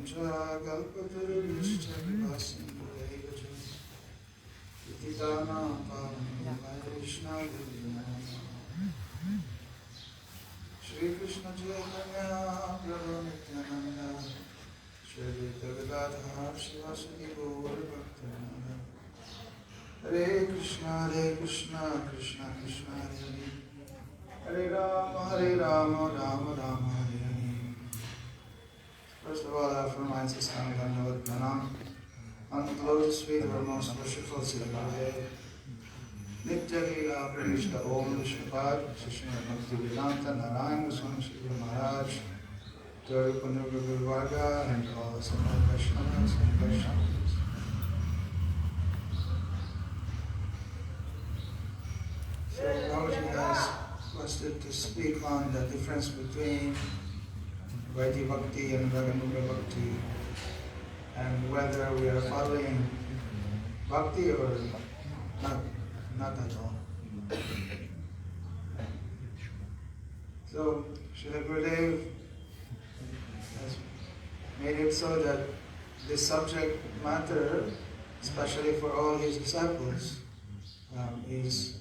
Shri Krishna Chaitanya Prabhu Nityananda Shri Advaita Gadadhar Shivasati Gaur Bhaktananda Hare Krishna Krishna Krishna Hare Hare Hare Rama Rama Rama Hare Hare. First of all, I offer my Sastana Dhanavad Pranam on the lotus feet of our most worshipful Srila Gurudev. Nitya Leela Pravishta Om Vishnupad Shishmar Bhakti Vedanta Narayana Swami Shri Guru Maharaj Gauri Punra Guru Varga and all the Samad Vaishnavas and Vaishnavas. So Prabhuji has requested to speak on the difference between Vaidhi Bhakti and Raganuga Bhakti and whether we are following Bhakti or not at all. So Srila Gurudev has made it so that this subject matter, especially for all his disciples, is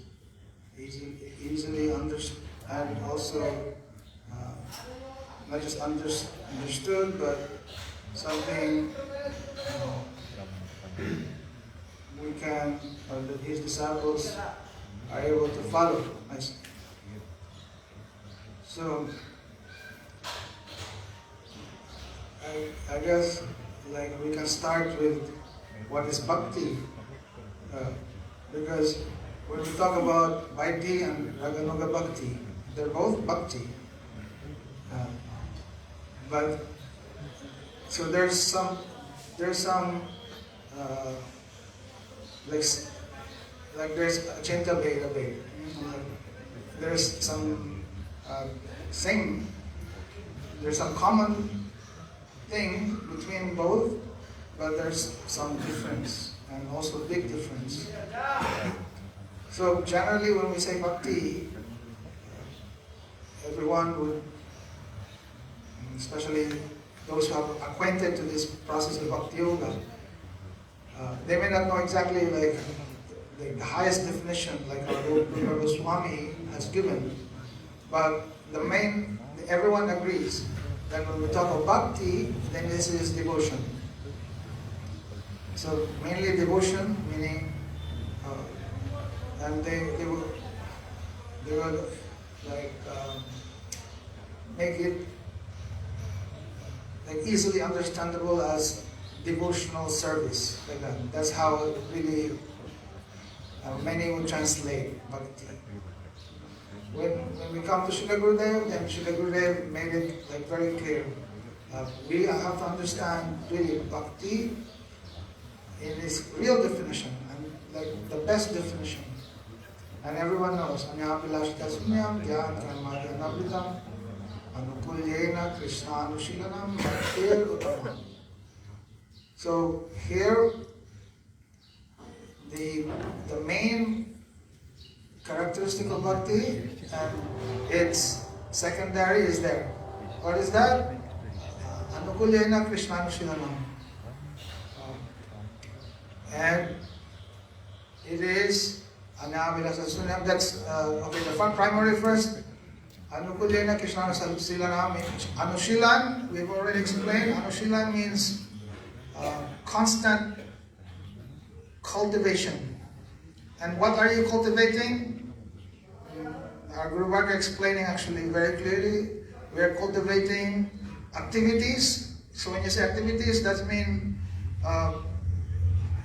easily understood and also not just understood, but something we can, or that his disciples are able to follow. So, I guess like we can start with what is bhakti, because when we talk about Vaidhi and Raganuga Bhakti, they're both bhakti. But so there's some like there's Achinta Bheda Bheda. There's some there's some common thing between both, but there's some difference and also big difference. So generally when we say bhakti, everyone would, especially those who are acquainted to this process of bhakti yoga, they may not know exactly like the highest definition like our Lord Goswami has given, but everyone agrees that when we talk of bhakti, then this is devotion. So mainly devotion, meaning, and they will like make it like easily understandable as devotional service, like that. That's how it really many would translate bhakti. When we come to Srila Gurudev, then Srila Gurudev made it like very clear. We have to understand really bhakti in its real definition, and like the best definition. And everyone knows, Anyapilashita sunyam dhyan karmadhyanabritam anukulyena krishna anushilanam bhaktir uttamam. So here, the main characteristic of bhakti and its secondary is there. What is that? Anukulyena krishna anushilanam. And it is Anyavilasa Sunyam. That's okay. The primary first. Anukulyena Krishna Anushilanam. Anushilan, we've already explained. Anushilan means constant cultivation. And what are you cultivating? Our Guru Varga explaining actually very clearly. We are cultivating activities. So when you say activities, that means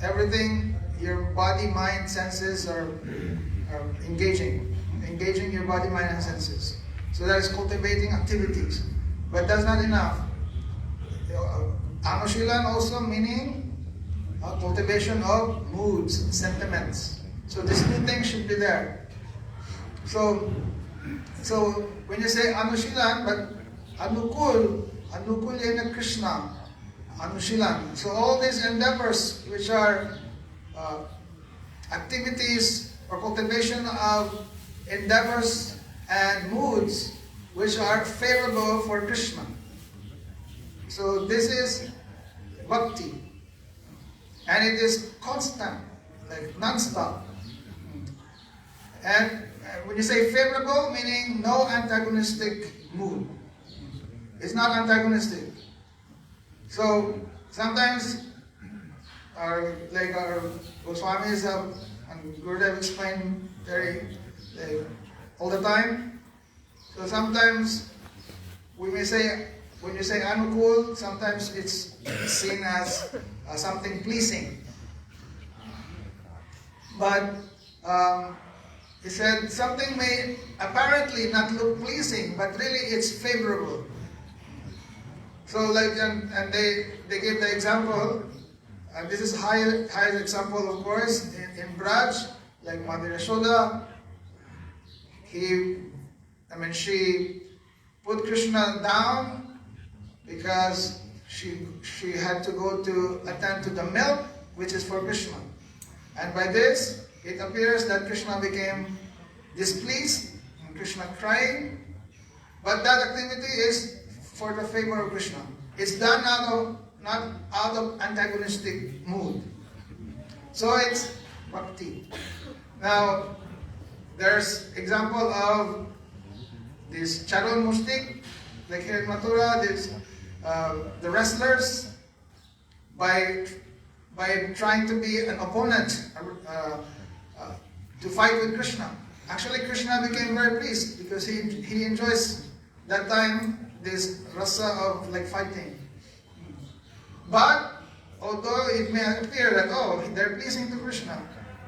everything your body, mind, senses are engaging your body, mind, and senses. So that is cultivating activities. But that's not enough. Anushilan also meaning cultivation of moods, sentiments. So these two things should be there. So when you say Anushilan, but Anukulyena Krishna, Anushilan. So all these endeavors which are activities or cultivation of endeavors and moods which are favorable for Krishna. So this is bhakti. And it is constant, like non-stop. And when you say favorable, meaning no antagonistic mood. It's not antagonistic. So sometimes our Goswamis and Gurudev explain all the time. So sometimes we may say, when you say anukul, sometimes it's seen as something pleasing. But he said something may apparently not look pleasing, but really it's favorable. So and they give the example, and this is highest example of course, in Braj, like Mother Yashoda, she put Krishna down because she had to go to attend to the milk, which is for Krishna. And by this, it appears that Krishna became displeased, and Krishna crying. But that activity is for the favor of Krishna. It's done not out of antagonistic mood. So it's bhakti. Now, there's example of this Charul Mustik, like here in Mathura, the wrestlers, by trying to be an opponent to fight with Krishna. Actually, Krishna became very pleased because he enjoys that time this rasa of fighting. But although it may appear that they're pleasing to Krishna,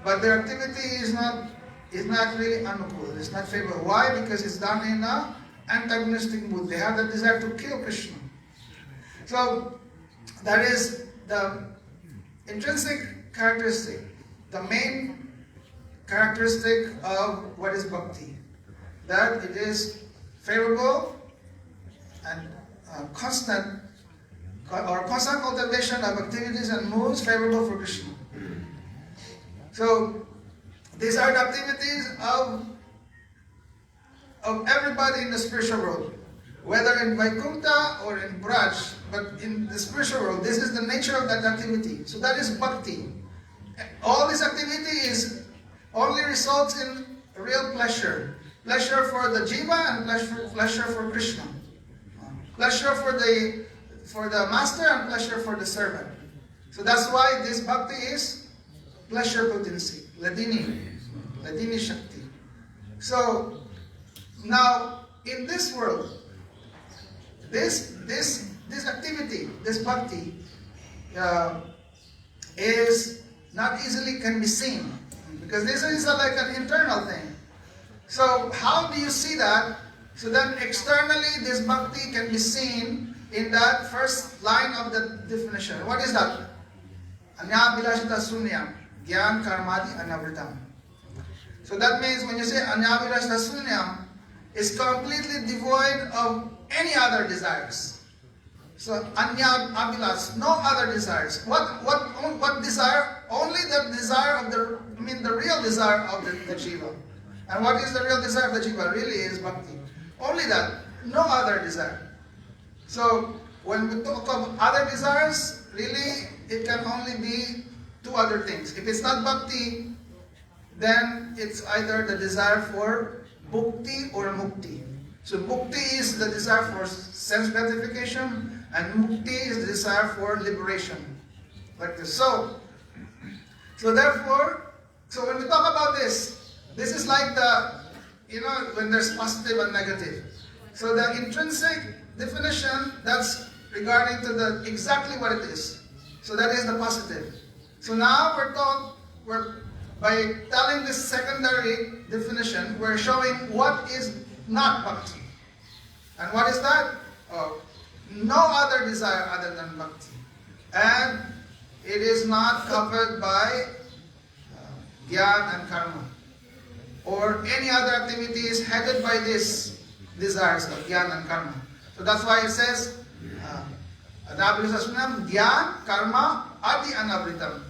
but their activity is not really anukul. It's not favorable. Why? Because it's done in an antagonistic mood. They have the desire to kill Krishna. So that is the intrinsic characteristic, the main characteristic of what is bhakti. That it is favorable and constant cultivation of activities and moods favorable for Krishna. So these are the activities of everybody in the spiritual world, whether in Vaikuntha or in Braj, but in the spiritual world, this is the nature of that activity. So that is bhakti. All this activity only results in real pleasure. Pleasure for the jiva and pleasure for Krishna. Pleasure for the master and pleasure for the servant. So that's why this bhakti is pleasure potency, Ladini Shakti. So now in this world, this activity, this bhakti, is not easily can be seen, because this is like an internal thing. So how do you see that? So then externally this bhakti can be seen in that first line of the definition. What is that? Anyabhilashita sunyam, gyan karmadi anavritam. So that means when you say anyabhilashita sunyam, it's completely devoid of any other desires. So anya abhilash, no other desires. What desire? Only the desire of the real desire of the jiva. And what is the real desire of the jiva? Really is bhakti. Only that, no other desire. So when we talk of other desires, really it can only be two other things. If it's not bhakti, then it's either the desire for bhukti or mukti. So bhukti is the desire for sense gratification, and mukti is the desire for liberation. Like this. So therefore, when we talk about this is like when there's positive and negative. So the intrinsic definition, that's regarding to exactly what it is. So that is the positive. So now by telling this secondary definition, we're showing what is not bhakti. And what is that? No other desire other than bhakti. And it is not covered by gyan and karma, or any other activities headed by these desires of gyan and karma. So that's why it says, Anabhilashasunam, gyan, karma, adi anavritam.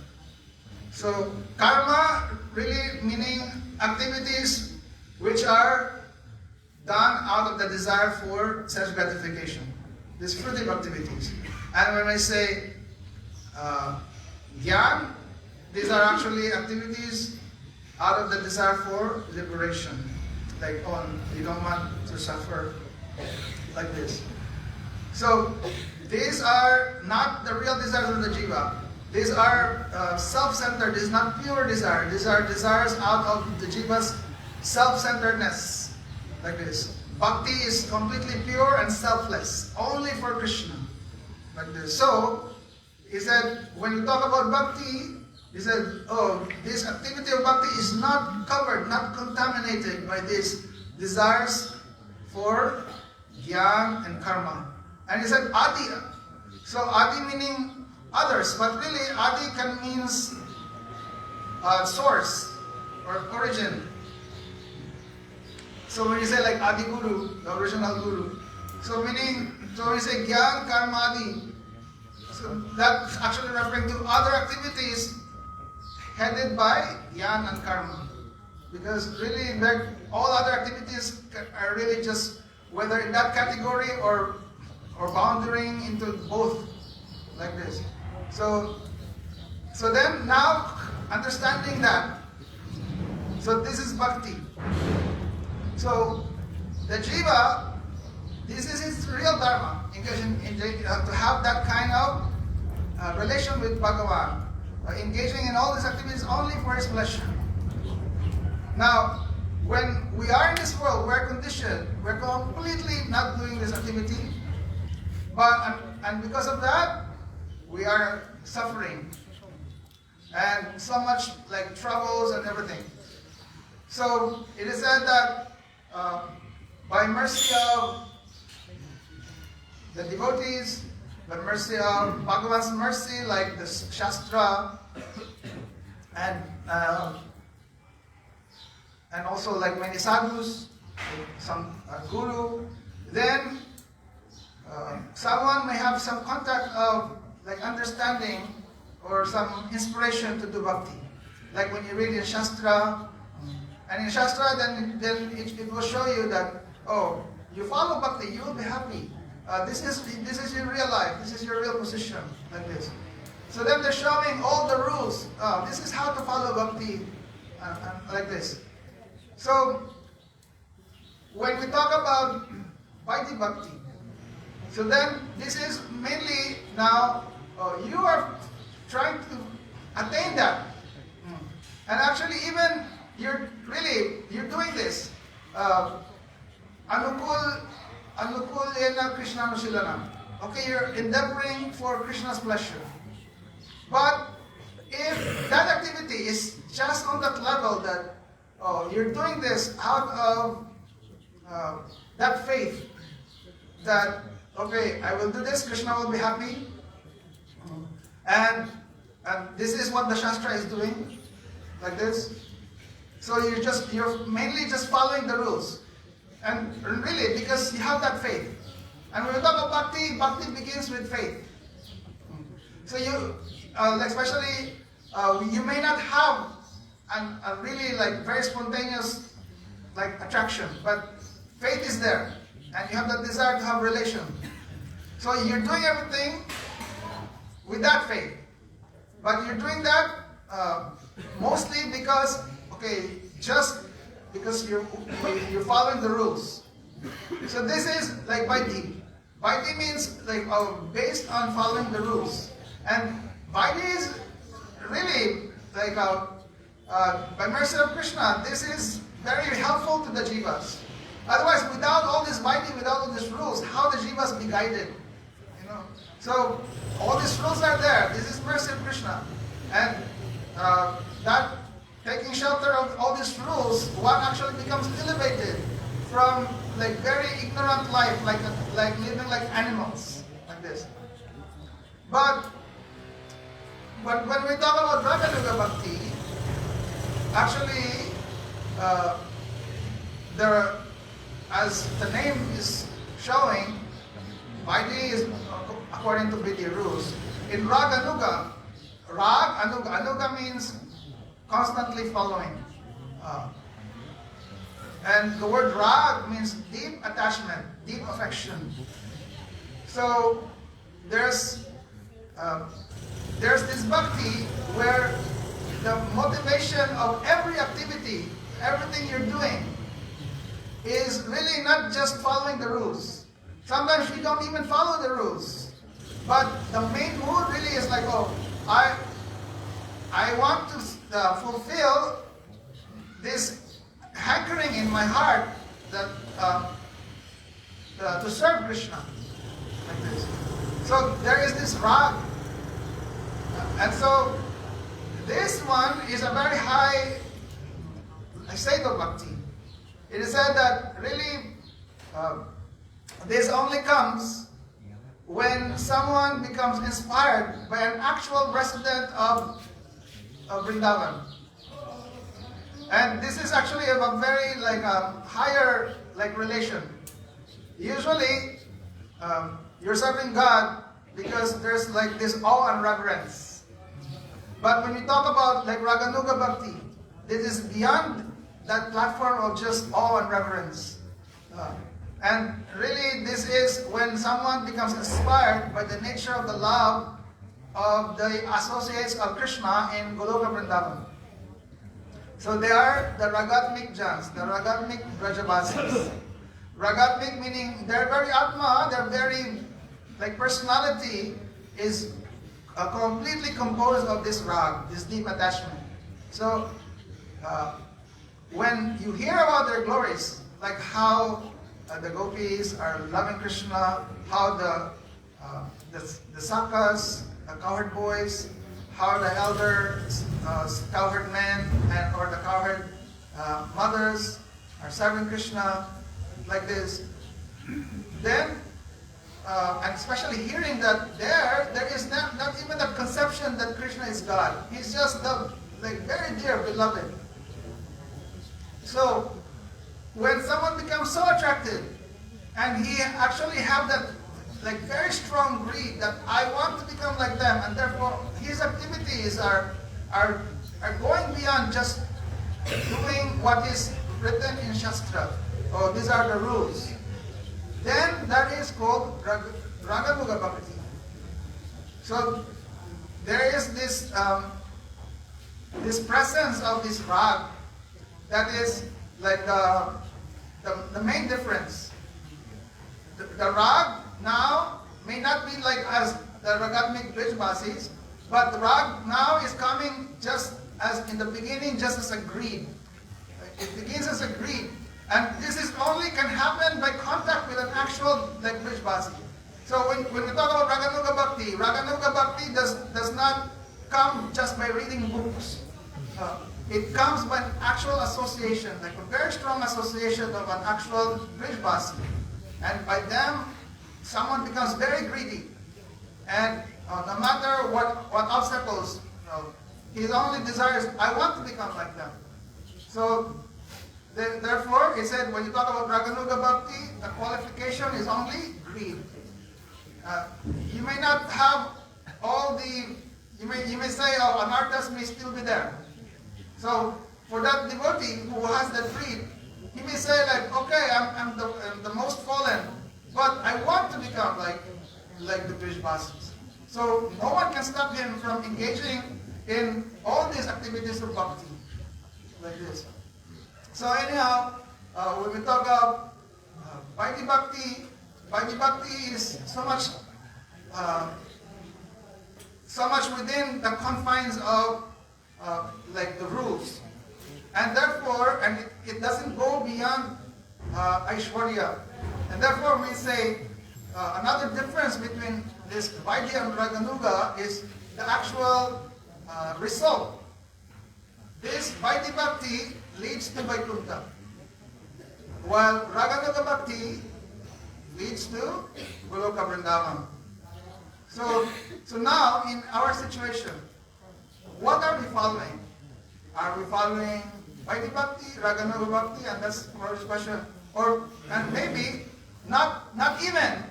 So karma really meaning activities which are done out of the desire for self gratification. These fruitive activities. And when I say Gyan, these are actually activities out of the desire for liberation. Like you don't want to suffer like this. So these are not the real desires of the jiva. These are self-centered. This is not pure desire. These are desires out of the jiva's self-centeredness. Like this. Bhakti is completely pure and selfless. Only for Krishna. Like this. So, he said, when you talk about bhakti, he said, oh, this activity of bhakti is not covered, not contaminated by these desires for jnana and karma. And he said, adi. So, adi meaning others, but really, adi can means source or origin. So, when you say like adi guru, the original guru, so meaning, so when you say jnana, karma, adi, so that's actually referring to other activities headed by jnana and karma. Because really, all other activities are really just, whether in that category or bounding into both, like this. So then now, understanding that, so this is bhakti. So the jiva, this is his real dharma, to have that kind of relation with Bhagavan, engaging in all these activities only for his pleasure. Now, when we are in this world, we're conditioned, we're completely not doing this activity, and because of that, we are suffering, and so much like troubles and everything. So it is said that by mercy of the devotees, by mercy of Bhagavan's mercy, like the Shastra, and also like many sadhus, some guru, then someone may have some contact of like understanding or some inspiration to do bhakti. Like when you read in Shastra, and in Shastra then it will show you that, oh, you follow bhakti, you will be happy. This is your real life, this is your real position, like this. So then they're showing all the rules. This is how to follow bhakti, like this. So when we talk about Vaidhi Bhakti, so then this is mainly now you are trying to attain that. And actually even you're doing this. Anukul yena Krishna Anusilanam. Okay, you're endeavoring for Krishna's pleasure. But if that activity is just on that level that you're doing this out of that faith that, okay, I will do this, Krishna will be happy, and this is what the Shastra is doing, like this. So you're mainly just following the rules, and really because you have that faith. And when we talk about bhakti begins with faith. So you, especially, you may not have a really like very spontaneous like attraction, but faith is there, and you have that desire to have relation. So you're doing everything with that faith, but you're doing that mostly because, okay, just because you're following the rules. So this is like Vaidhi. Vaidhi means like based on following the rules, and Vaidhi is really like by mercy of Krishna, this is very helpful to the jivas. Otherwise, without all this Vaidhi, without all these rules, how the jivas be guided? You know. So all these rules are there. This is mercy of Krishna, and that taking shelter of all these rules, one actually becomes elevated from like very ignorant life, like living like animals, like this. But when we talk about Raganuga Bhakti, actually, as the name is showing, Vaidhi is according to Vidya rules. In Raganuga, Anuga means constantly following. And the word Rag means deep attachment, deep affection. So there's there's this bhakti where the motivation of every activity, everything you're doing, is really not just following the rules. Sometimes we don't even follow the rules. But the main mood really is like, oh, I want to fulfill this hankering in my heart that to serve Krishna, like this. So there is this rag, and so this one is a very high state of bhakti. It is said that really this only comes when someone becomes inspired by an actual resident of Vrindavan. And this is actually a very higher relation. Usually you're serving God because there's this awe and reverence. But when we talk about Raganuga Bhakti, this is beyond that platform of just awe and reverence. And really this is when someone becomes inspired by the nature of the love of the associates of Krishna in Goloka Vrindavan. So they are the Ragatmik Jans, the Ragatmik Brajavasis. Ragatmik meaning their very Atma, their very personality is completely composed of this rag, this deep attachment. So when you hear about their glories, like how the gopis are loving Krishna, how the sakas, the cowherd boys, how the elder cowherd men or the cowherd mothers are serving Krishna like this, then and especially hearing that there is not even a conception that Krishna is God. He's just the very dear beloved. So when someone becomes so attracted and he actually have that very strong greed that I want to become like them, and therefore his activities are going beyond just doing what is written in Shastra. Oh, these are the rules. Then that is called Raganuga Bhakti. So there is this this presence of this rag that is the main difference. The rag now may not be as the Ragatmik Brijvasis, but the rag now is coming just as in the beginning, just as a greed. It begins as a greed. And this is only can happen by contact with an actual Brijvasi. So when we talk about Raganuga Bhakti does not come just by reading books. It comes by an actual association, a very strong association of an actual Brijvasi. And by them, someone becomes very greedy. And no matter what obstacles, his only desire is, I want to become like them. So therefore, it said, when you talk about Raganuga Bhakti, the qualification is only greed. You may not have all the, you may say, oh, anarthas may still be there. So for that devotee who has that greed, he may say okay, I'm the most fallen, but I want to become like the Brijvasis. So no one can stop him from engaging in all these activities of bhakti, like this. So anyhow, when we talk of Vaidhi Bhakti is so much within the confines of the rules, and therefore, it doesn't go beyond Aishwarya, and therefore we say another difference between this Vaidhi and Raganuga is the actual result. This Vaidhi Bhakti leads to Vaikuntha, while Raganuga Bhakti leads to Goloka Vrindavan. So now in our situation, what are we following? Are we following Vaidhi Bhakti, Raganuga Bhakti, and that's the first question, and maybe not even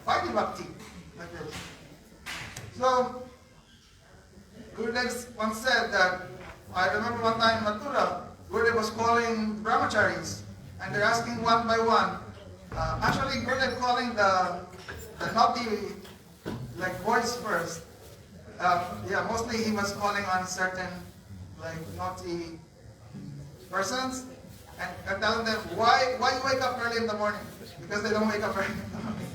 Vaidhi Bhakti, like this. So Gurudev once said that, I remember one time in Mathura, Gurudev was calling brahmacharis, and they're asking one by one. Actually, Gurudev calling the naughty like boys first. Yeah, mostly he was calling on certain like naughty persons and telling them why you wake up early in the morning, because they don't wake up early in the morning.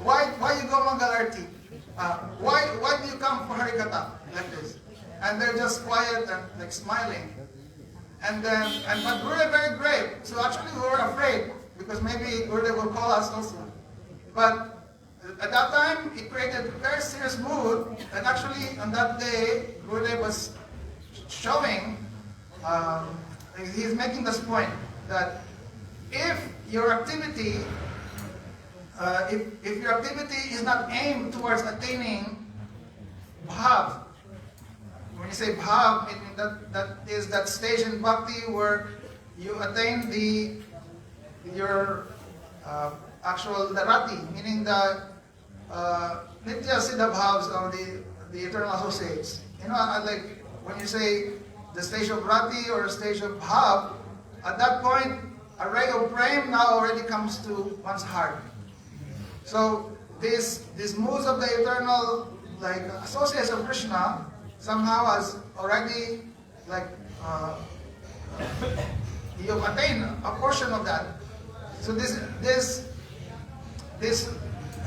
Like, why you go Mangalarti? Why do you come for Harikatha like this? And they're just quiet and like smiling. And then but we were very brave. So actually we were afraid because maybe Gurudev will call us also. But at that time it created a very serious mood. And actually on that day Gurudev was showing. He's making this point that if your activity if your activity is not aimed towards attaining bhav, when you say bhav, meaning that is that stage in bhakti where you attain your actual the rati, meaning the nitya siddha bhavs of the eternal associates. You know, like when you say the stage of rati or stage of bhav, at that point a ray of prem now already comes to one's heart. So these moods of the eternal like associates of Krishna somehow has already like you've attained a portion of that. So this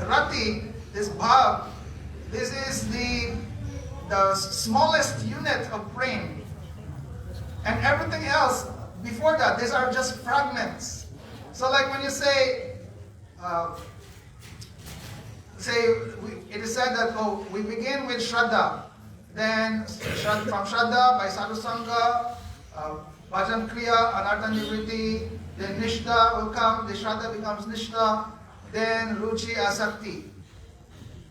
rati, this bhav, this is the smallest unit of prem. And everything else before that, these are just fragments. So like when you say, it is said that, we begin with Shraddha. Then from Shraddha, by Sadhu Sangha, Bhajan Kriya, Anartha Nivriti, then Nishtha will come, the Shraddha becomes Nishtha, then Ruchi, Asakti.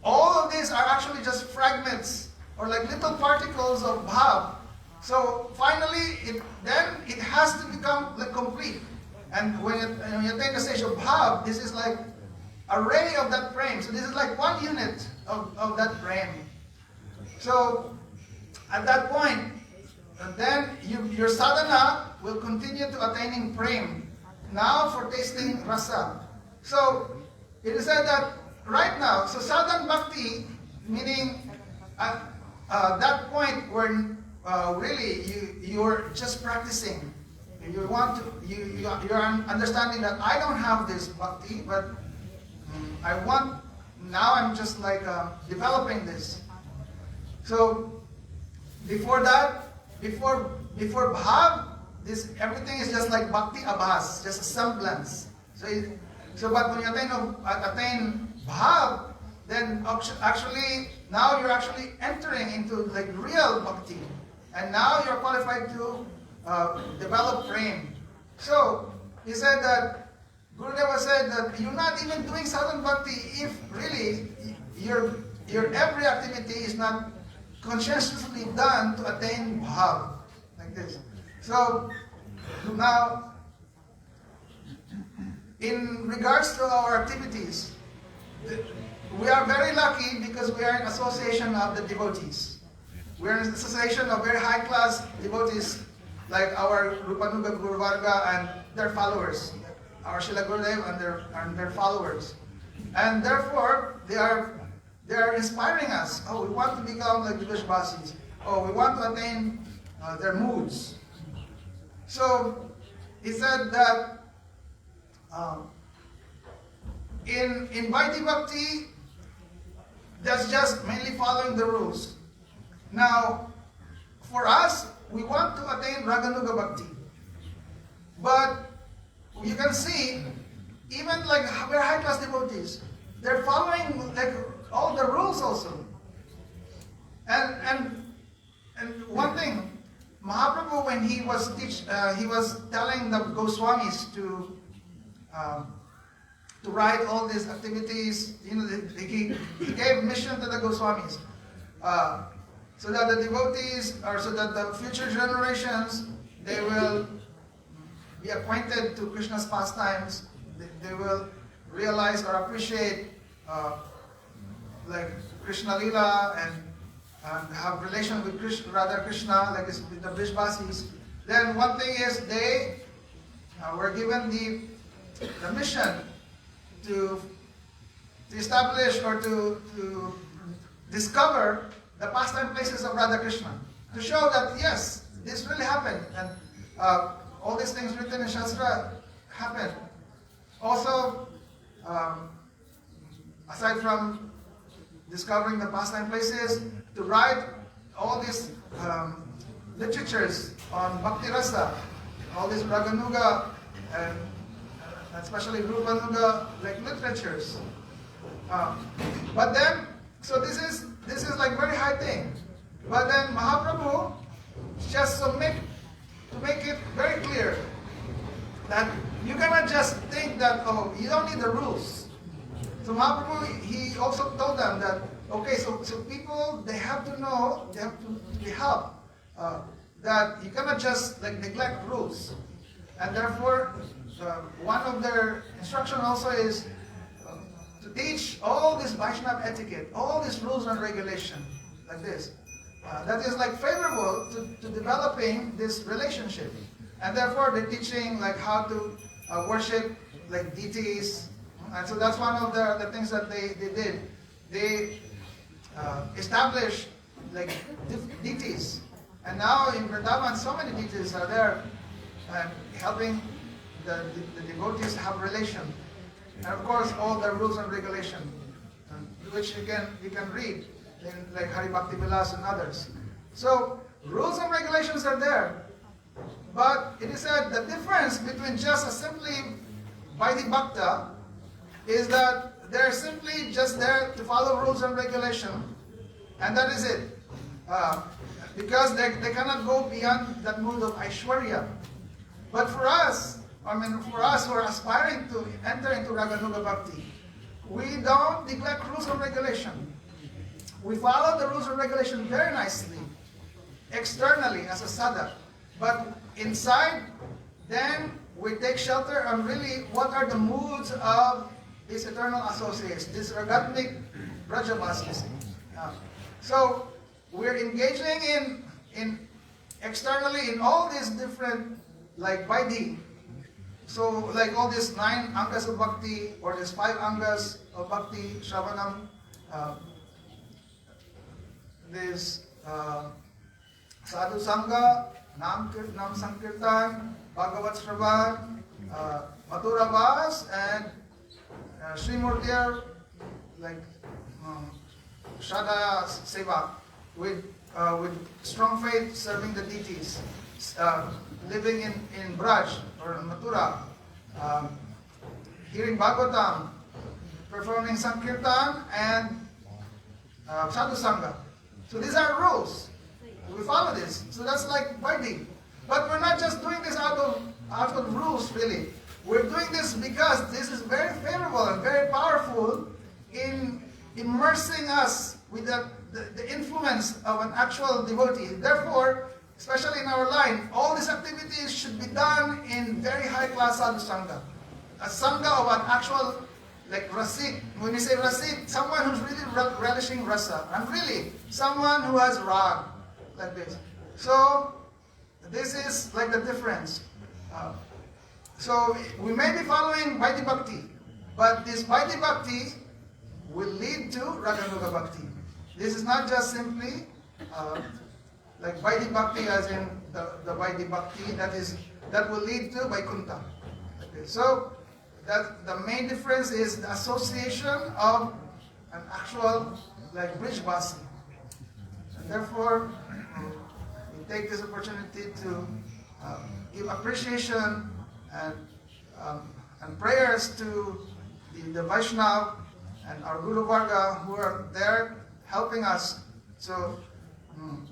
All of these are actually just fragments, or like little particles of bhav. So finally, it has to become like complete. And when you attain the stage of bhav, this is like a ray of that prem. So this is like one unit of that prem. So at that point, then your sadhana will continue to attaining prem. Now for tasting rasa. So it is said that right now, so sadhan bhakti, meaning at that point where really you're just practicing. You're understanding that I don't have this bhakti, but I'm just like developing this. So before that, before bhav, everything is just like bhakti abhas, just a semblance. But when you attain bhav, then actually now you're actually entering into like real bhakti, and now you're qualified to develop prem. So he said that Gurudeva said that you're not even doing sadhan bhakti if really your every activity is not conscientiously done to attain bhav, like this. So now, in regards to our activities, we are very lucky because we are in association of the devotees. We are in association of very high class devotees like our Rupanuga Guru Varga and their followers, our Srila Gurudev and their followers. And therefore, they are inspiring us. We want to become like the Vishvasis. We want to attain their moods. So, he said that in Vaidhi Bhakti, that's just mainly following the rules. Now, for us, we want to attain Raganuga Bhakti. But you can see, even like very high-class devotees, they're following like all the rules also. And one thing, Mahaprabhu, when he was telling the Goswamis to write all these activities, he gave mission to the Goswamis, so that the devotees, or so that the future generations, they will be acquainted to Krishna's pastimes. They will realize or appreciate like Krishna Lila and have relation with Krishna, Radha Krishna, like with the Vishvasis. Then one thing is they were given the mission to establish or to discover the pastime places of Radha Krishna, to show that yes, this really happened, and all these things written in Shastra happened. Also, aside from discovering the pastime places, to write all these literatures on Bhakti Rasa, all these Raganuga and especially Rupanuga like literatures. But then, so this is like very high thing. But then Mahaprabhu just to make it very clear that you cannot just think that, oh, you don't need the rules. So Mahaprabhu, he also told them that, okay, so people, they have to know, they have to be helped, that you cannot just like neglect rules. And therefore, one of their instruction also is to teach all this Vaishnava etiquette, all these rules and regulation, like this. That is like favorable to developing this relationship. And therefore, they're teaching like how to worship like deities. And so that's one of the things that they did. They established like deities. And now in Vrindavan, so many deities are there and helping the devotees have relation. And of course, all the rules and regulation, which you can read in like Hari Bhakti Vilas and others. So rules and regulations are there. But it is said the difference between just a simply Vaidhi Bhakta is that they're simply just there to follow rules and regulation, and that is it. Because they cannot go beyond that mood of Aishwarya. But for us, who are aspiring to enter into Raganuga Bhakti, we don't neglect rules and regulation. We follow the rules and regulation very nicely, externally as a sadhak. But inside, then we take shelter on really what are the moods of these eternal associates, these Ragatmik Brajavasis. So we're engaging in externally in all these different like Vaidhi. So like all these 9 angas of bhakti, or these 5 angas of bhakti, Shravanam, this Sadhu Sangha, Nam Sankirtan, Bhagavat Shravan, Mathura Vas, and Sri Murtiyar, like Shraddha Seva, with strong faith serving the deities, living in Braj or Mathura, hearing Bhagavatam, performing Sankirtan, and Sadhu Sangha. So these are rules. We follow this. So that's like Vaidhi. But we're not just doing this out of rules, really. We're doing this because this is very favorable and very powerful in immersing us with the influence of an actual devotee. Therefore, especially in our line, all these activities should be done in very high-class sadhu sangha. A sangha of an actual, like rasik. When you say rasik, someone who's really relishing rasa. And really, someone who has rag, like this. So, this is like the difference. So, we may be following Vaidhi Bhakti, but this Vaidhi Bhakti will lead to Raganuga Bhakti. This is not just simply like Vaidhi Bhakti as in the Vaidhi Bhakti that will lead to Vaikuntha. Okay. So that the main difference is the association of an actual like Brijvasi. And therefore, we take this opportunity to give appreciation and prayers to the Vaishnava and our Guru Varga who are there helping us, so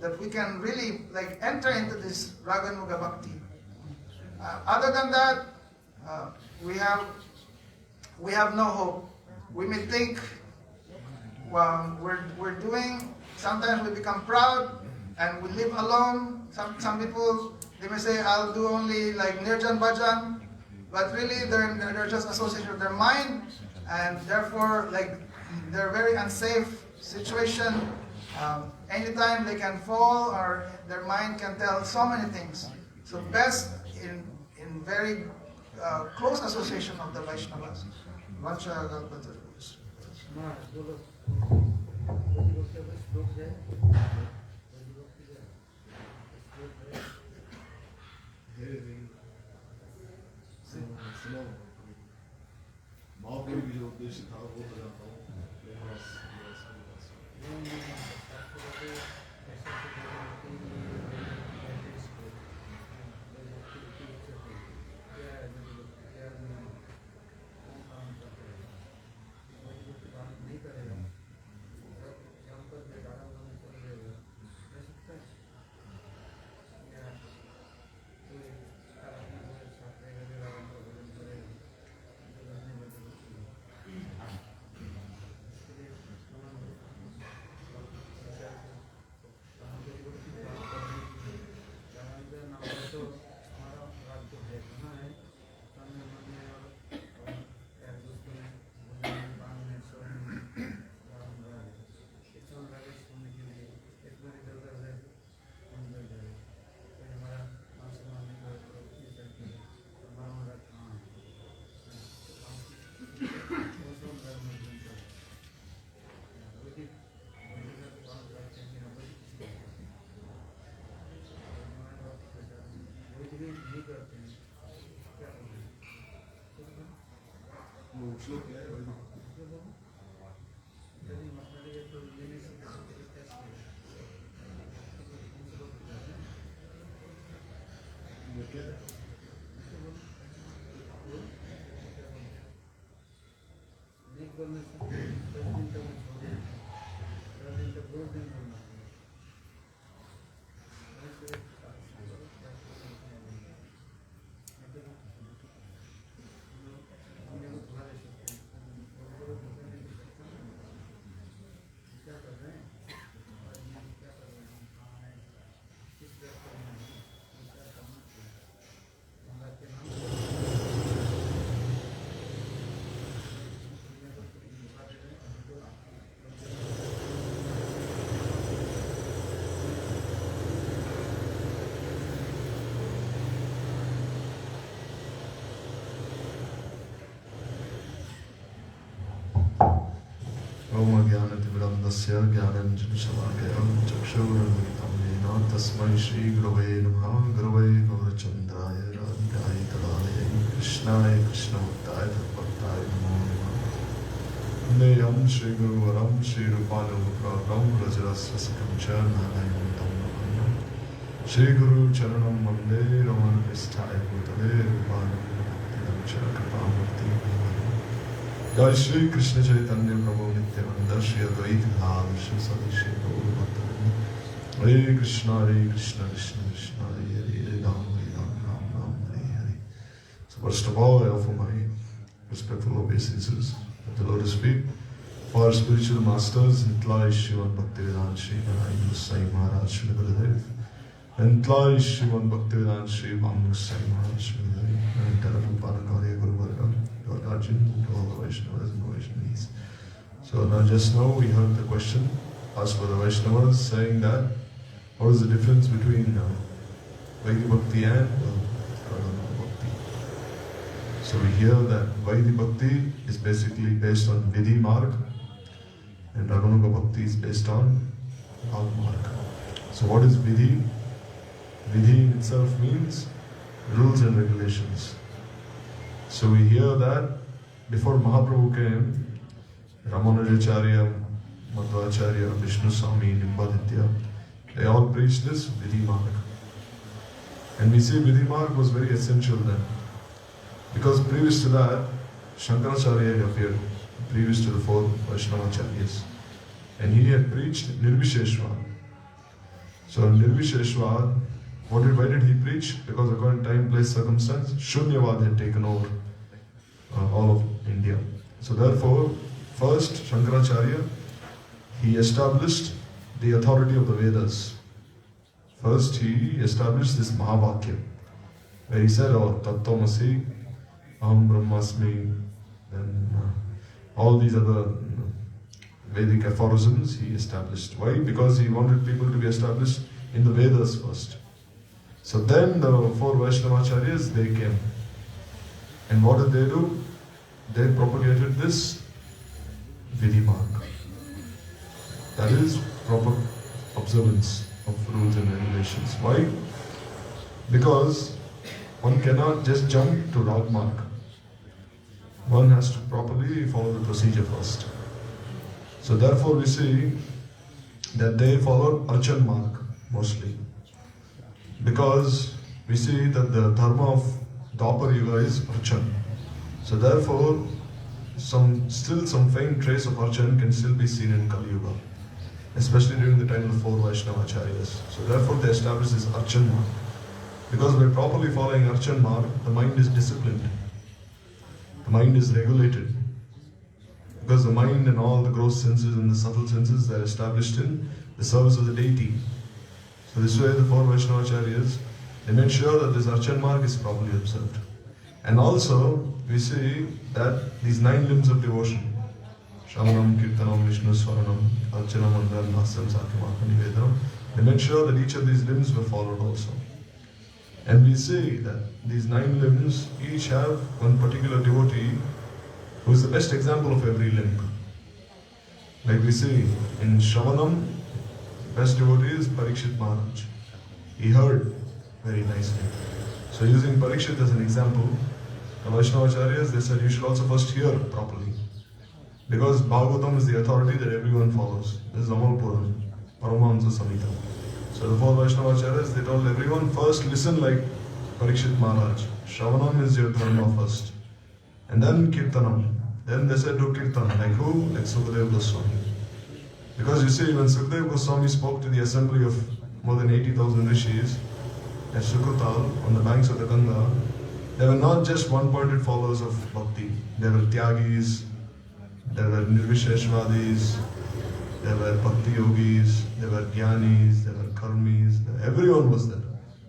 that we can really like enter into this Raganuga Bhakti. Other than that, we have no hope. We may think, well, we're doing. Sometimes we become proud and we live alone. Some people, they may say, I'll do only like Nirjan Bhajan, but really they're just associated with their mind, and therefore like they're very unsafe situation. Anytime they can fall, or their mind can tell so many things. So best in very close association of the Vaishnavas. महाप्रभु की जो उद्देश्य था वो बताता हूँ। श्लोक क्या है? ज्ञानतिमिरन्दस्य ज्ञानञ्जनशलाकया चक्षुरुन्मिलितं येन तस्मै श्रीगुरवे नमः। गुरवे गौरचन्द्राय राधिकाय तदालये कृष्णाय कृष्णभक्ताय तद्भक्ताय नमो नमः। नेयं श्रीगुरुवरं श्रीरूपानुग्रहं व्रजरसरसिकं च नारायणं तं नमामि। श्रीगुरुचरणं वन्दे रमणपृष्ठाय भूतले रूपानुग्रहं च कृपामूर्तिं। जय श्री कृष्ण चैतन्य प्रभु नित्यानंद श्री अद्वैत गदाधर श्री सदाशिव गौर भक्तवृंद। हरे Krishna Krishna Krishna Hare Hare Hare Ram Ram Ram Hare Hare. So first of all, I offer my respectful obeisances at the lotus feet for our spiritual masters, Untitled Sriman Bhaktivedanta Sri Narayan Gosai Maharaj Sri Gurudev, Untitled Sriman Bhaktivedanta Sri Vam Gosai Maharaj Sri Gurudev, and Untitled Rupanakariya Guru Varga, Lord Arjun, to all the Vaishnavas and Vaishnavis. So just now we heard the question asked by the Vaishnavas saying that what is the difference between Vaidhi Bhakti and Radhana Bhakti. So we hear that Vaidhi Bhakti is basically based on Vidhi Marg and Radhana Bhakti is based on Bhav Marg. So what is Vidhi? Vidhi in itself means rules and regulations. So we hear that before Mahaprabhu came, Ramanujacharya, Madhvacharya, Vishnu Swami, Nimbaditya, they all preached this Vidhi Marg. And we see Vidhi Marg was very essential then. Because previous to that, Shankaracharya appeared, previous to the four Vaishnavacharyas. And he had preached Nirvisheshwar. So Nirvisheshwar, why did he preach? Because according to time, place, circumstance, Shunyavad had taken over all of India. So therefore, first Shankaracharya, he established the authority of the Vedas. First he established this Mahavakya, where he said, oh, Tattvamasi, Aham Brahmasmi, and all these other Vedic aphorisms he established. Why? Because he wanted people to be established in the Vedas first. So then the four Vaishnavacharyas, they came. And what did they do? They propagated this Vidhi mark. That is proper observance of rules and regulations. Why? Because one cannot just jump to Rag mark. One has to properly follow the procedure first. So therefore we see that they followed Archan mark mostly. Because we see that the dharma of Dwapar Yuga is Archan. So therefore still some faint trace of Archan can still be seen in Kali Yuga, especially during the time of the four Vaishnava Acharyas. So therefore they established this Archan mark. Because by properly following Archan mark, the mind is disciplined. The mind is regulated. Because the mind and all the gross senses and the subtle senses are established in the service of the deity. So this way the four Vaishnava Acharyas, they made sure that this Archan mark is properly observed. And also, we see that these 9 limbs of devotion, Shravanam, Kirtanam, Vishnu, Swaranam, Archanam, Mandram, Nasam, Sakyam, Nivedanam, they made sure that each of these limbs were followed also. And we see that these 9 limbs each have one particular devotee who is the best example of every limb. Like we see in Shravanam, best devotee is Parikshit Maharaj. He heard very nicely. So using Parikshit as an example, the Vaishnava Acharyas, they said you should also first hear properly. Because Bhagavatam is the authority that everyone follows. This is Amal Puran, Paramahamsa Samhita. So the four Vaishnava Acharyas, they told everyone first listen like Parikshit Maharaj. Shravanam is your dharma first. And then Kirtanam. Then they said do Kirtan. Like who? Like Sukadeva Goswami. Because you see, when Sukadeva Goswami spoke to the assembly of more than 80,000 rishis at Shukutal on the banks of the Ganga, they were not just one-pointed followers of Bhakti. They were Tyagis, there were Nirvisheshvadis, there were Bhakti Yogis, there were Jnanis, there were Karmis, everyone was there.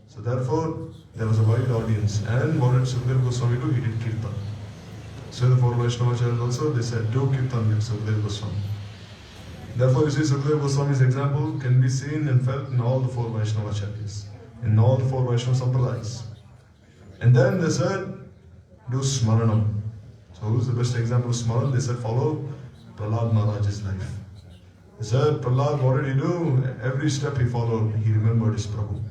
So therefore, there was a wide audience. And what did Sukadeva Goswami do? He did Kirtan. So the four Vaishnava Acharyas also, they said, do Kirtan like Sukadeva Goswami. Therefore, you see, Sukadeva Goswami's example can be seen and felt in all the four Vaishnava Acharyas, in all the four Vaishnava Sampradayas. And then they said, do Smaranam. So who's the best example of Smaran? They said, follow Prahlad Maharaj's life. They said, Prahlad, what did he do? Every step he followed, he remembered his Prabhu.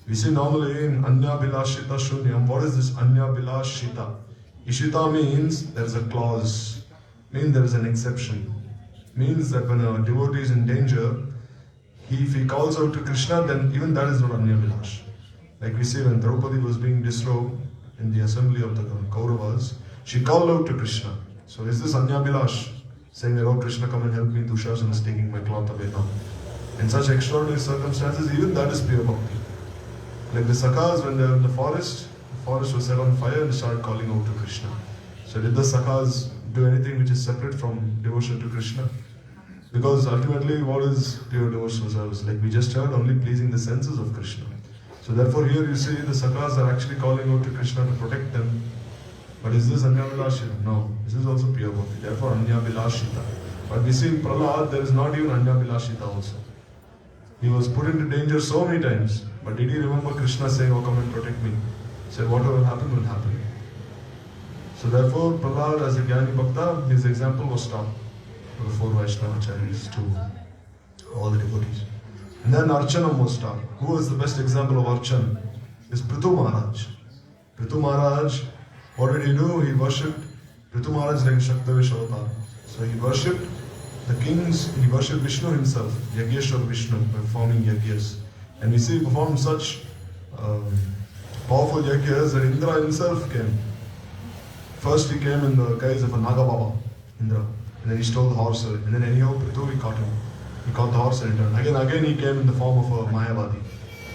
We see normally in Anya Bilashita Shunyam, what is this Anya Bilashita? Ishita means there is a clause, means there is an exception. Means that when a devotee is in danger, if he calls out to Krishna, then even that is not Anya Bilash. Like we say when Draupadi was being disrobed in the assembly of the Kauravas, she called out to Krishna. So is this Anya Bilash? Saying that, oh Krishna, come and help me, Dushasana is taking my cloth away now. In such extraordinary circumstances, even that is pure bhakti. Like the Sakhas, when they were in the forest was set on fire and they started calling out to Krishna. So did the Sakhas do anything which is separate from devotion to Krishna? Because ultimately, what is pure devotional service? Like we just heard, only pleasing the senses of Krishna. So therefore here you see the Sakhas are actually calling out to Krishna to protect them. But is this Anya Bilashita? No. This is also pure bhakti. Therefore Anya Bilashita. But we see in Prahlad, there is not even Anya Bilashita also. He was put into danger so many times. But did he remember Krishna saying, oh come and protect me? He said, whatever will happen, will happen. So therefore Prahlad as a Jnani Bhakta, his example was stopped for the four Vaishnava Acharyas to all the devotees. And then Archanam was stopped. Who was the best example of Archan? Is Prithu Maharaj. Prithu Maharaj, what did he do? He worshipped Prithu Maharaj like Shaktavish avatar. So he worshipped the kings, he worshipped Vishnu himself, Yagyeshwar Vishnu, performing yagyas. And we see he performed such powerful yagyas that Indra himself came. First he came in the guise of a Naga Baba, Indra. And then he stole the horse. And then anyhow, Prithu, he caught him. He caught the horse and returned. Again he came in the form of a Mayavadi.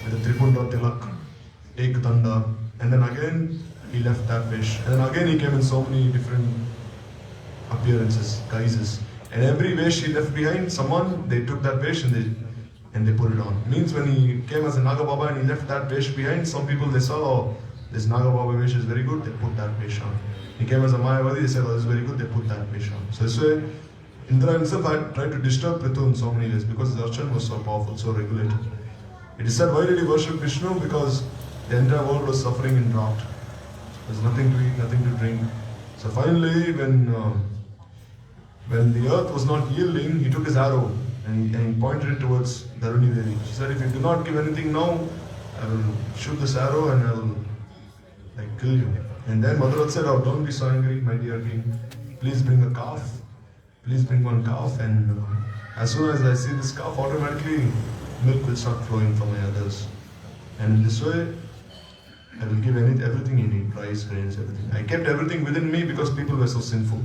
With a Tripunda Tilak, Ekdanda. And then again, he left that vesh. And then again he came in so many different appearances, guises. And every vesh he left behind, someone, they took that vesh and they put it on. Means when he came as a Naga Baba and he left that vesh behind, some people they saw, oh, this Naga Baba vesh is very good, they put that vesh on. He came as a Mayavadi, they said, oh, this is very good, they put that vesh on. So this way, Indra himself had tried to disturb Prithu in so many ways because his Archan was so powerful, so regulated. It is said, why did he worship Vishnu? Because the entire world was suffering in drought. There's nothing to eat, nothing to drink. So finally, when when the earth was not yielding, he took his arrow and he pointed it towards Dharani Devi. She said, if you do not give anything now, I will shoot this arrow and I will kill you. And then Mother Earth said, oh, don't be so angry, my dear king. Please bring a calf. Please bring one calf. And as soon as I see this calf, automatically milk will start flowing from my udders. And in this way, I will give everything you need, rice, grains, everything. I kept everything within me because people were so sinful.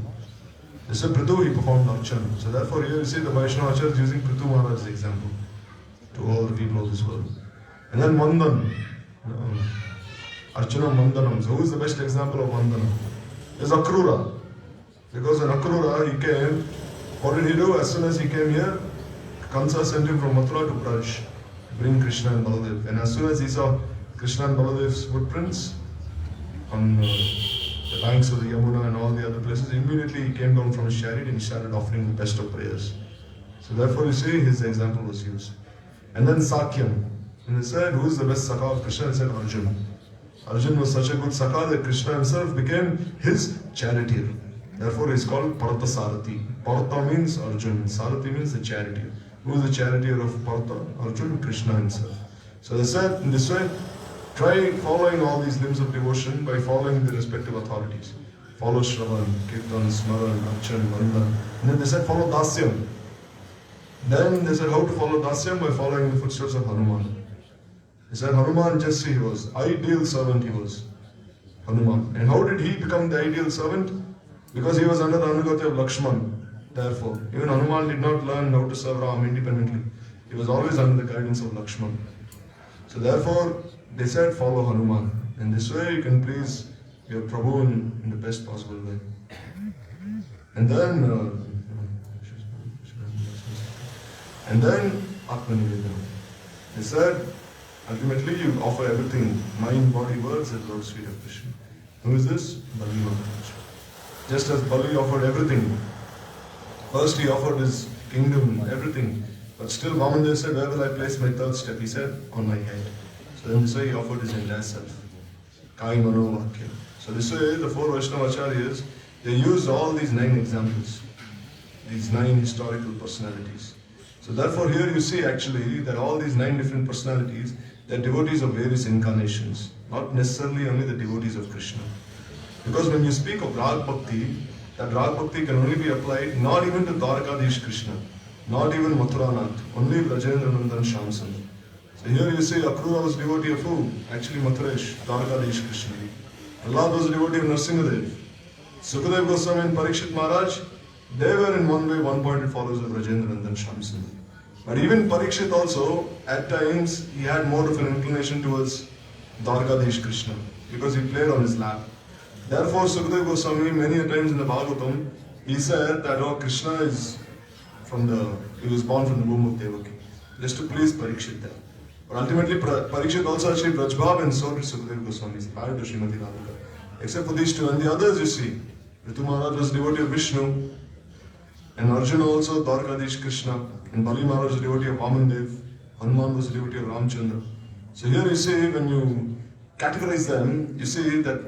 This is Prithu, he performed Archan. So therefore here you see the Vaishnava Acharya is using Prithu Maharaj as the example to all the people of this world. And then Mandan. Archana Mandanam. So who is the best example of Mandanam? Is Akrura. Because in Akrura he came, what did he do? As soon as he came here, Kansa sent him from Mathura to Braj to bring Krishna and Baladev. And as soon as he saw Krishna and Baladev's footprints on the banks of the Yamuna and all the other places, immediately he came down from his chariot and started offering the best of prayers. So therefore you see his example was used. And then Sakyam. And he said, who is the best Sakha of Krishna? He said Arjun. Arjun was such a good Sakha that Krishna himself became his charioteer. Therefore he is called Partha Sarathi. Partha means Arjun, Sarathi means the charioteer. Who is the charioteer of Partha? Arjun, Krishna himself. So they said in this way, try following all these limbs of devotion by following the respective authorities. Follow Shravan, Kirtan, Smaran, Archan, Vandan. And then they said follow Dasyam. Then they said how to follow Dasyam? By following the footsteps of Hanuman. He said Hanuman just he was, ideal servant he was, Hanuman. And how did he become the ideal servant? Because he was under the Anugati of Lakshman. Therefore, even Hanuman did not learn how to serve Ram independently. He was always under the guidance of Lakshman. So therefore, they said follow Hanuman. And this way you can please your Prabhu in the best possible way. And then Atmanivedana. They said, ultimately you offer everything, mind, body, words, at Lord's feet of Krishna. Who is this? Bali Maharaj. Just as Bali offered everything. First he offered his kingdom, everything. But still Vamandev said, where will I place my third step? He said, on my head. So then this way he offered his entire self. Kai Mano Vakya. So this way the four Vaishnava Acharyas, they used all these 9 examples. These 9 historical personalities. So therefore here you see actually that all these 9 different personalities, they are devotees of various incarnations. Not necessarily only the devotees of Krishna. Because when you speak of Rag Bhakti, that Rag Bhakti can only be applied not even to Dwarkadish Krishna, not even Mathuranath, only Brajendra Nandan Shamsundar. So here you see Akrura was devotee of who? Actually Mathuresh, Dwarkadish Krishna. Allah was a devotee of Narsingadev. Sukadev Goswami and Parikshit Maharaj, they were in one way one-pointed followers of Brajendra Nandan Shamsundar. But even Parikshit also, at times, he had more of an inclination towards Dwarkadish Krishna, because he played on his lap. Therefore, Sukadeva Goswami, many a times in the Bhagavatam, he said that, oh, Krishna is he was born from the womb of Devaki, just to please Parikshit there. But ultimately, Parikshit also achieved Rajbhab, and so did Sukadeva Goswami, married to Srimati Radhika. Except for these 2, and the others you see, Ritu Maharaj was devotee of Vishnu, and Arjuna also Dwarkadish Krishna, and Bali Maharaj was devotee of Vamandev, Hanuman was devotee of Ramchandra. So here you see, when you categorize them, you see that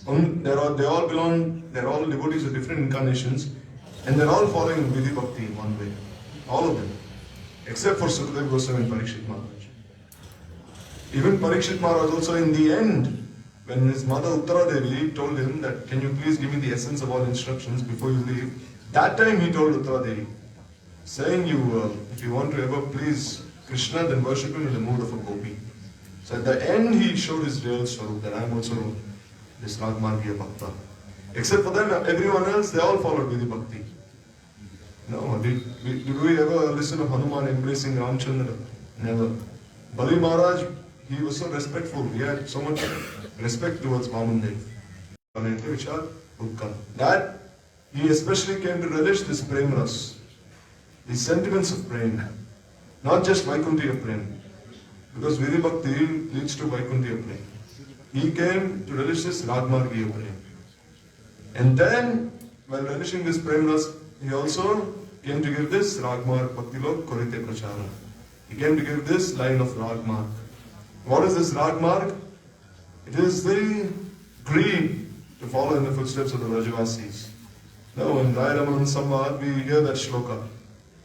they're all devotees of different incarnations, and they're all following Vidhi Bhakti in one way. All of them. Except for Sukadeva Goswami and Parikshit Maharaj. Even Parikshit Maharaj also in the end, when his mother Uttara Devi told him that, can you please give me the essence of all instructions before you leave? That time he told Uttara Devi, saying if you want to ever please Krishna, then worship him in the mood of a gopi. So at the end he showed his real swarup, that I am also this Ragmargiya Bhakta. Except for them, everyone else, they all followed Vidhi Bhakti. No, did we ever listen to Hanuman embracing Ramchandra? Never. Bali Maharaj, he was so respectful. He had so much respect towards Vamandev. That he especially came to relish this prem ras, the sentiments of prem, not just Vaikuntiya prem. Because Vidhi Bhakti leads to Vaikuntiya prem. He came to relish this Ragmargiya prem. And then, while relishing this prem ras, he also came to give this Ragmarg Bhaktilok Korite Prachara. He came to give this line of Ragmarg. What is this Ragmarg? It is the greed to follow in the footsteps of the Rajavasis. No, in Rayaraman Samvad we hear that shloka.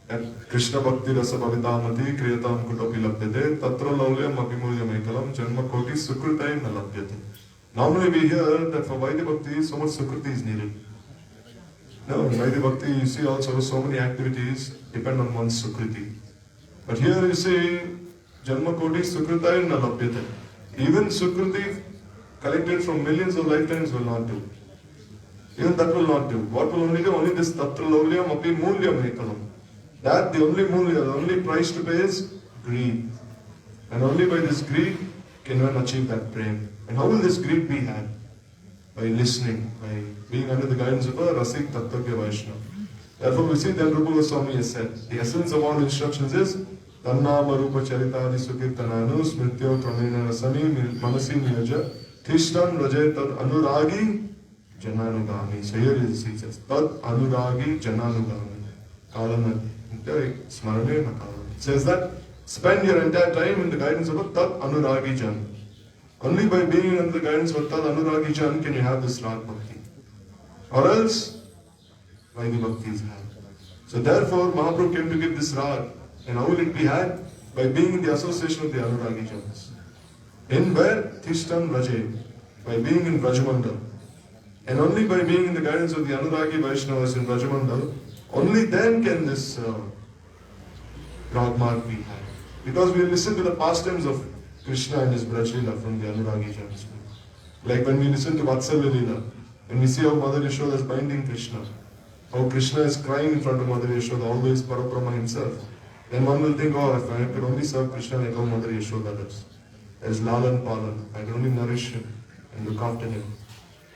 That Krishna Bhakti Rasa Bhavitamati Kriyatam Kutopi Labhyate Tatra Laulyam Apimulyam Ekalam Janma Koti Sukritayam Na Labhyate. Normally we hear that for Vaidya Bhakti so much Sukriti is needed. No, in Vaidya Bhakti you see also so many activities depend on one's Sukriti. But here you see Janma Koti Sukritayam Na Labhyate. Even Sukriti collected from millions of lifetimes will not do. Even that will not do. What will only do? Only this Tatra Laulyam Apimulyam Ekalam. That the only mulya, the only price to pay is greed. And only by this greed can one achieve that prem. And how will this greed be had? By listening, by being under the guidance of a Rasik Tattvagya Vaishnava. Therefore we see that Rupa Goswami has said, the essence of all instructions is Tannama Rupa Charitadi Sukirtananu Smrityo Kramena Rasami Manasi Niyaja Tishtan Rajay Tad Anuragi Jananugami. So here he says, Tad Anuragi Jananugami. Kalana. It says that spend your entire time in the guidance of a Tat Anuragi Jan. Only by being under the guidance of a Tat Anuragi Jan can you have this Rag Bhakti. Or else, Vaidya Bhakti is had. So therefore, Mahaprabhu came to give this Rag. And how will it be had? By being in the association of the Anuragi Jans. In where? Tishtan Rajay. By being in Vrajamandal. And only by being in the guidance of the Anuragi Vaishnavas in Vrajamandal, only then can this Ragmarg be had. Because we listen to the pastimes of Krishna and his Braj Leela from the Anuragi Jans. Like when we listen to Vatsalya Leela, when we see how Mother Yashoda is binding Krishna, how Krishna is crying in front of Mother Yashoda, always Parabrahma himself, then one will think, oh, if I could only serve Krishna like how Mother Yashoda does. There is Lalan Palan, I can only nourish him and look after him.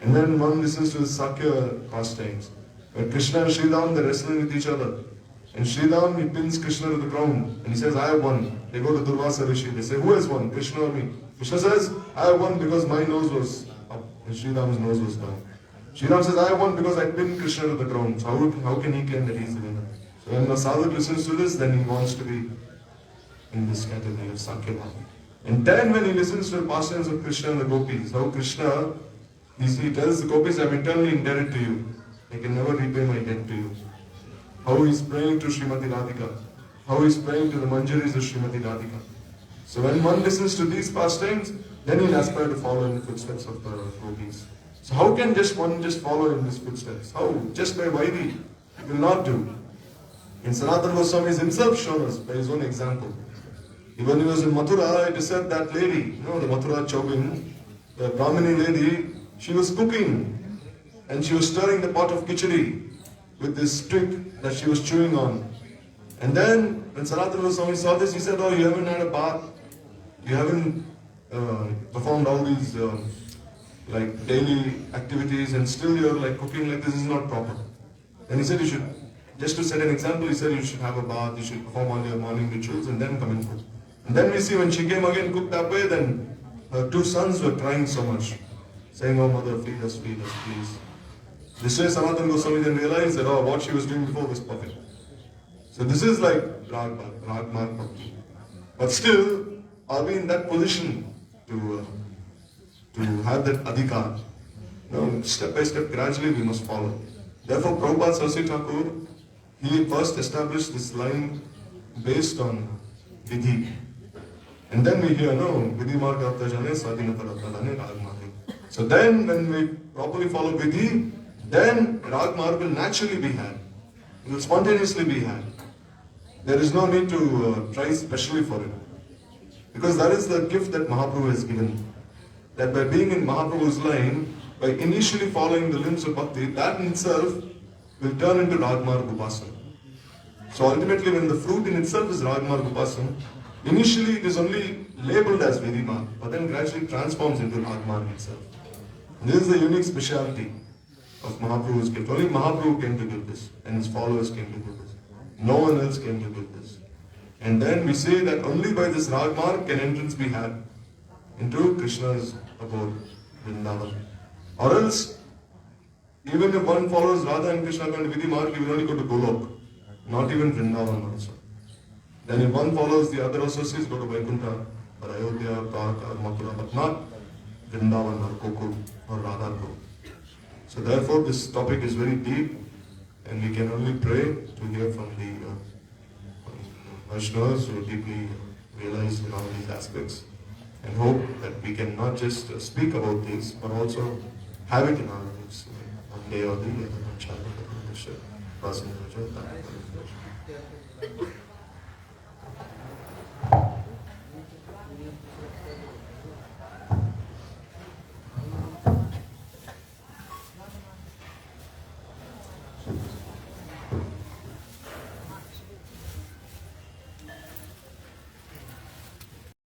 And then one listens to the Sakya pastimes, where Krishna and Sridham, they're wrestling with each other. And Sridham, he pins Krishna to the ground. And he says, I have won. They go to Durvasa Rishi. They say, who has won? Krishna or me? Krishna says, I have won because my nose was up. And Sridham's nose was down. Sridham says, I have won because I pinned Krishna to the ground. So how can he claim that he's the winner? So when the sadhak listens to this, then he wants to be in this category of Sakya Bhakti. And then when he listens to the pastimes of Krishna and the gopis, how Krishna, he tells the gopis, I am eternally indebted to you. I can never repay my debt to you. How he is praying to Srimati Radhika. How he is praying to the Manjaris of Srimati Radhika. So when one listens to these pastimes, then he'll aspire to follow in the footsteps of the gopis. So how can one follow in his footsteps? How? Just by Vaidhi. It will not do. And Sanatana Goswami has himself shown us by his own example. When he was in Mathura, it is said that lady, the Mathura Chaubin, the Brahmini lady, she was cooking. And she was stirring the pot of khichdi with this stick that she was chewing on. And then, when Sanatana Goswami saw this, he said, oh, you haven't had a bath. You haven't performed all these daily activities and still you're cooking like this is not proper. And he said you should, just to set an example, he said you should have a bath, you should perform all your morning rituals and then come and cook. And then we see when she came again cooked that way, then her two sons were crying so much, saying, oh mother, feed us, please. This way Sanatana Goswami then realized that, what she was doing before was perfect. So this is like Ragmarg Bhakti. But still, are we in that position to have that adhikar? No, step by step, gradually we must follow. Therefore, Prabhupada Saraswati Thakur, he first established this line based on Vidhi. And then we hear, Vidhi Marga Aptajane, Swadhinata Aptajane, Ragmarg. So then, when we properly follow Vidhi, then Ragmarg will naturally be had. It will spontaneously be had. There is no need to try specially for it. Because that is the gift that Mahaprabhu has given. That by being in Mahaprabhu's line, by initially following the limbs of Bhakti, that in itself will turn into Ragmarg Upasana. So ultimately when the fruit in itself is Ragmarg Upasana, initially it is only labeled as Vidhi-marg, but then gradually transforms into Ragmarg itself. And this is the unique speciality of Mahaprabhu's gift. Only Mahaprabhu came to give this, and his followers came to give this. No one else came to give this. And then we say that only by this Ragmarg can entrance be had into Krishna's abode, Vrindavan. Or else, even if one follows Radha and Krishna and Vidhi-marg, he will only go to Golok, not even Vrindavan also. Then if one follows the other associates, go to Vaikuntha, or Ayodhya, Dwarka, or Mathura, but not Vrindavan or Gokul or Radha. So therefore this topic is very deep And we can only pray to hear from the Vaishnavas who deeply realize in all these aspects, and hope that we can not just speak about this, but also have it in our lives one day or the other. Rasa.